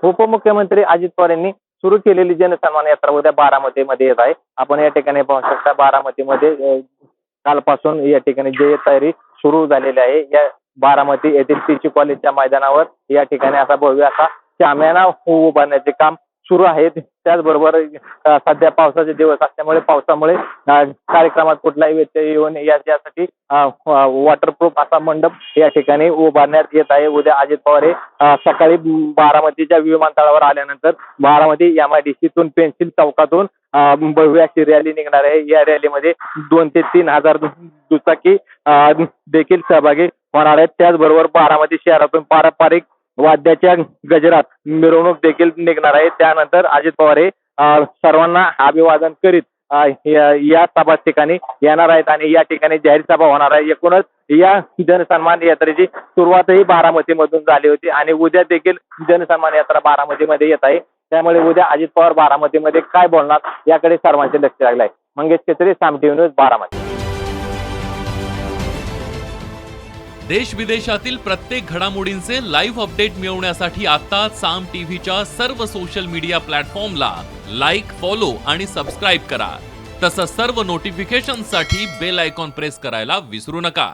उपमुख्यमंत्री अजित पवार यांनी सुरू केलेली जनसन्मान यात्रा उद्या बारामतीमध्ये येत आहे। आपण या ठिकाणी पाहू शकता बारामतीमध्ये कालपासून या ठिकाणी जय तयारी सुरू झालेली आहे। या बारामती येथील पीची कॉलेजच्या मैदानावर या ठिकाणी असा भव्य असा शामियाना उभारण्याचे काम सुरू आहे। त्याचबरोबर सध्या पावसाचे दिवस असल्यामुळे पावसामुळे कार्यक्रमात कुठलाही व्यत्यय येऊ नये यासाठी वॉटरप्रूफ असा मंडप या ठिकाणी उभारण्यात येत आहे। उद्या अजित पवार हे सकाळी बारामतीच्या विमानतळावर आल्यानंतर बारामती MIDC पेन्सिल चौकातून भव्य अशी रॅली निघणार आहे। या रॅलीमध्ये 2 ते 3 हजार दुचाकी देखील सहभागी होणार आहेत। त्याचबरोबर बारामती शहरातून पारंपरिक वाद्याच्या गजरात मिरवणूक देखील निघणार आहे। त्यानंतर अजित पवार हे सर्वांना अभिवादन करीत या सभा ठिकाणी येणार आहेत आणि या ठिकाणी जाहीर सभा होणार आहे। एकूणच या जनसन्मान यात्रेची सुरुवातही बारामतीमधून झाली होती आणि उद्या देखील जनसन्मान यात्रा बारामतीमध्ये येत आहे। त्यामुळे उद्या अजित पवार बारामतीमध्ये काय बोलणार याकडे सर्वांचे लक्ष लागले आहे। मंगेश केसरी, साम टीव्ही न्यूज, बारामती। देश विदेशातील प्रत्येक घडामोडींचे लाईव्ह अपडेट मिळवण्यासाठी आता साम टीव्हीच्या सर्व सोशल मीडिया प्लॅटफॉर्मला लाईक, फॉलो आणि सबस्क्राईब करा। तसंच सर्व नोटिफिकेशनसाठी बेल आयकॉन प्रेस करायला विसरू नका।